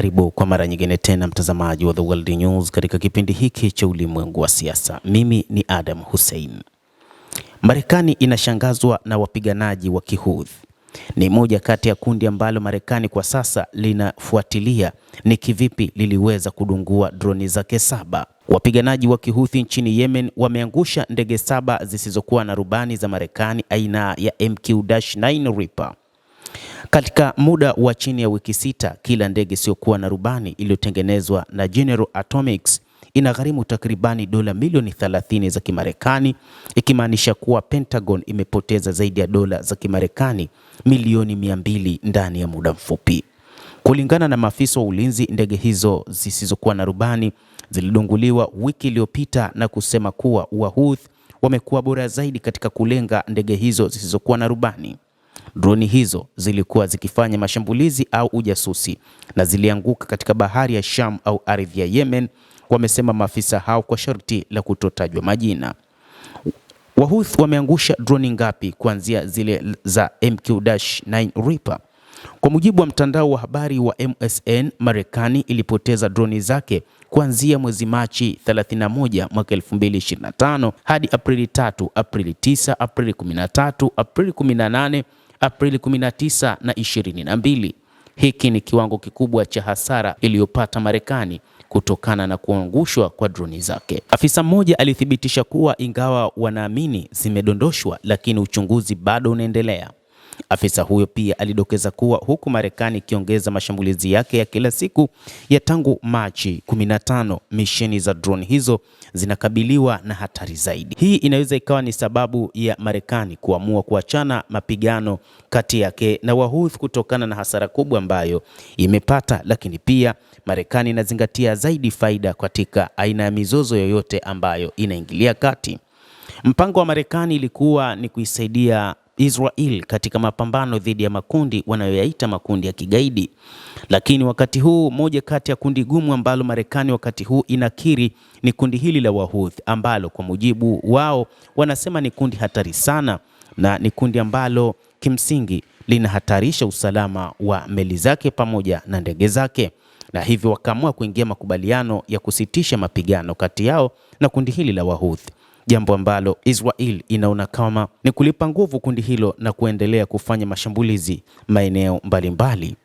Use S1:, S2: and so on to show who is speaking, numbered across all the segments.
S1: Karibu kwa mara nyingine tena mtazamaji wa The World News katika kipindi hiki cha ulimwengu wa siasa. Mimi ni Adam Hussein. Marekani inashangazwa na wapiganaji wa Kihouthi. Ni moja kati ya kundi ambalo Marekani kwa sasa linafuatilia ni kivipi liliweza kudungua droni zake 7. Wapiganaji wa Kihouthi nchini Yemen wameangusha ndege 7 zisizokuwa na rubani za Marekani aina ya MQ-9 Reaper. Katika muda wa chini ya wiki 6, kila ndege isiyokuwa na rubani iliyotengenezwa na General Atomics inagharimu takribani dola milioni 30 za Kimarekani, ikimaanisha kuwa Pentagon imepoteza zaidi ya dola za Kimarekani milioni 200 ndani ya muda mfupi. Kulingana na maafisa wa ulinzi, ndege hizo zisizokuwa na rubani zilidunguliwa wiki iliyopita na kusema kuwa Wahouthi wamekuwa bora zaidi katika kulenga ndege hizo zisizokuwa na rubani. Droni hizo zilikuwa zikifanya mashambulizi au ujasusi na zilianguka katika bahari ya Sham au ardhi ya Yemen, wamesema maafisa hao kwa sharti la kutotajwa majina. Wahouthi wameangusha droni ngapi kuanzia zile za MQ-9 Reaper? Kwa mujibu wa mtandao wa habari wa MSN, Marekani ilipoteza droni zake kuanzia mwezi Machi 31 mwaka 2025 hadi Aprili 3, Aprili 9, Aprili 13, Aprili 18, Aprili 19 na 22. Hiki ni kiwango kikubwa cha hasara iliyopata Marekani kutokana na kuangushwa kwa droni zake. Afisa mmoja alithibitisha kuwa ingawa wanaamini zimedondoshwa, lakini uchunguzi bado unaendelea. Afisa huyo pia alidokeza kuwa huku Marekani ikiongeza mashambulizi yake ya kila siku ya tangu Machi 15, misheni za drone hizo zinakabiliwa na hatari zaidi. Hii inaweza ikawa ni sababu ya Marekani kuamua kuachana mapigano kati yake na Wahouthi kutokana na hasara kubwa ambayo imepata, lakini pia Marekani inazingatia zaidi faida katika aina ya mizozo yoyote ambayo inaingilia kati. Mpango wa Marekani ilikuwa ni kuisaidia Israel katika mapambano dhidi ya makundi wanayoyaita makundi ya kigaidi. Lakini wakati huu, moja kati ya kundi gumu ambalo Marekani wakati huu inakiri ni kundi hili la Wahouthi, ambalo kwa mujibu wao wanasema ni kundi hatari sana na ni kundi ambalo kimsingi linahatarisha usalama wa meli zake pamoja na ndege zake, na hivyo wakaamua kuingia makubaliano ya kusitisha mapigano kati yao na kundi hili la Wahouthi, jambo ambalo Israel inaona kama ni kulipa nguvu kundi hilo na kuendelea kufanya mashambulizi maeneo mbalimbali.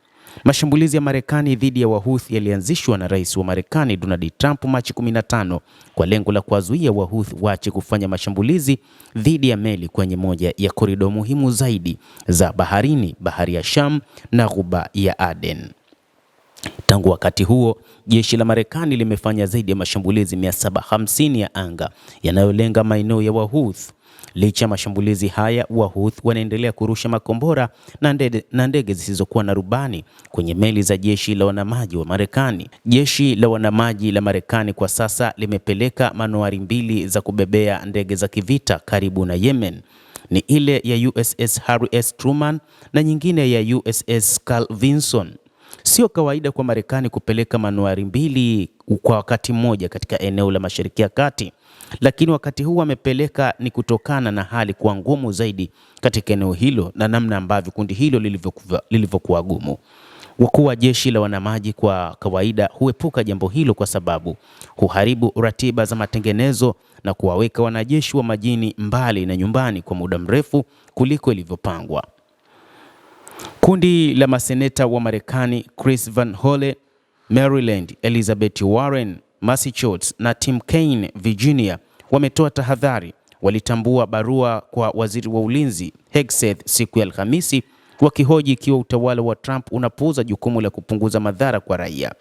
S1: Mashambulizi ya Marekani dhidi ya Wahouthi yalianzishwa na Rais wa Marekani Donald Trump Machi 15 kwa lengo la kuwazuia Wahouthi waache kufanya mashambulizi dhidi ya meli kwenye moja ya korido muhimu zaidi za baharini, bahari ya Sham na ghuba ya Aden. Tangu wakati huo, jeshi la Marekani limefanya zaidi ya mashambulizi 750 ya anga yanayolenga maeneo ya Wahouthi. Licha ya mashambulizi haya, Wahouthi wanaendelea kurusha makombora na ndege zisizokuwa na rubani kwenye meli za jeshi la wanamaji wa Marekani. Jeshi la wanamaji la Marekani kwa sasa limepeleka manuari 2 za kubebea ndege za kivita karibu na Yemen. Ni ile ya USS Harry S. Truman na nyingine ya USS Carl Vinson. Sio kawaida kwa Marekani kupeleka manuari 2 kwa wakati mmoja katika eneo la Mashariki ya Kati, lakini wakati huu wamepeleka ni kutokana na hali kuwa ngumu zaidi katika eneo hilo na namna ambavyo kundi hilo lilivyokuwa gumu. Wakuu wa jeshi la wanamaji kwa kawaida huepuka jambo hilo kwa sababu huharibu ratiba za matengenezo na kuwaweka wanajeshi wa majini mbali na nyumbani kwa muda mrefu kuliko ilivyopangwa. Kundi la maseneta wa Marekani Chris Van Hollen, Maryland, Elizabeth Warren, Massachusetts na Tim Kaine, Virginia, wametoa tahadhari. Walitambua barua kwa waziri wa ulinzi Hegseth siku ya Alhamisi, wakihoji ikiwa utawala wa Trump unapuuza jukumu la kupunguza madhara kwa raia.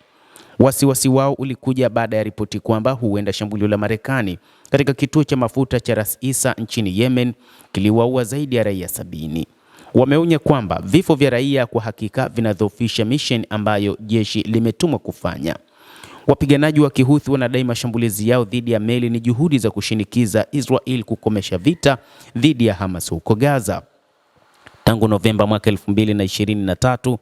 S1: Wasiwasi wao ulikuja baada ya ripoti kwamba huenda shambulio la Marekani katika kituo cha mafuta cha Ras Isa nchini Yemen kiliwaua zaidi ya raia 70. Wameonya kwamba vifo vya raia kwa hakika vinadhoofisha mission ambayo jeshi limetumwa kufanya. Wapiganaji wa Kihouthi wanadai mashambulizi yao dhidi ya meli ni juhudi za kushinikiza Israel kukomesha vita dhidi ya Hamas huko Gaza. Tangu Novemba mwaka 2023,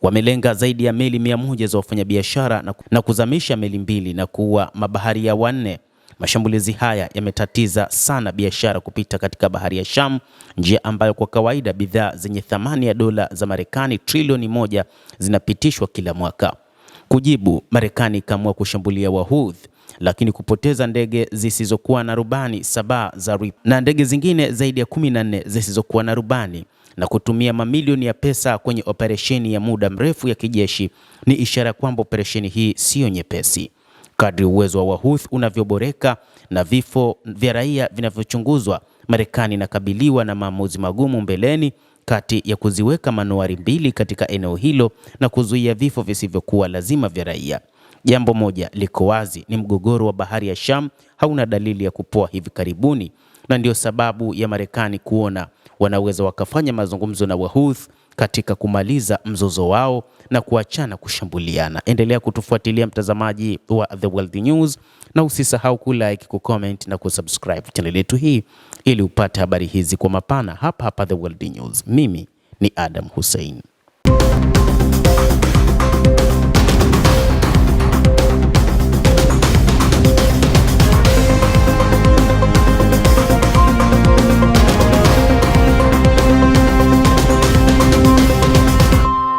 S1: wamelenga zaidi ya meli 100 za wafanyabiashara na kuzamisha meli 2 na kuua mabaharia 4. Mashambulizi haya yametatiza sana biashara kupita katika bahari ya Sham, njia ambayo kwa kawaida bidhaa zenye thamani ya dola za Marekani trilioni 1 zinapitishwa kila mwaka. Kujibu, Marekani ikaamua kushambulia Wahouthi, lakini kupoteza ndege zisizokuwa na rubani 7 za Reaper na ndege zingine zaidi ya 14 zisizokuwa na rubani na kutumia mamilioni ya pesa kwenye operesheni ya muda mrefu ya kijeshi ni ishara kwamba operesheni hii siyo nyepesi. Kadri uwezo wa Wahouthi unavyoboreka na vifo vya raia vinavyochunguzwa, Marekani inakabiliwa na maamuzi magumu mbeleni, kati ya kuziweka manowari mbili katika eneo hilo na kuzuia vifo visivyokuwa lazima vya raia. Jambo moja liko wazi, ni mgogoro wa bahari ya Sham hauna dalili ya kupoa hivi karibuni, na ndio sababu ya Marekani kuona wanaweza wakafanya mazungumzo na Wahouthi katika kumaliza mzozo wao na kuachana kushambuliana. Endelea kutufuatilia mtazamaji wa The World News, na usisahau kulike, kucomment na kusubscribe channel yetu hii ili upate habari hizi kwa mapana hapa hapa The World News. Mimi ni Adam Hussein.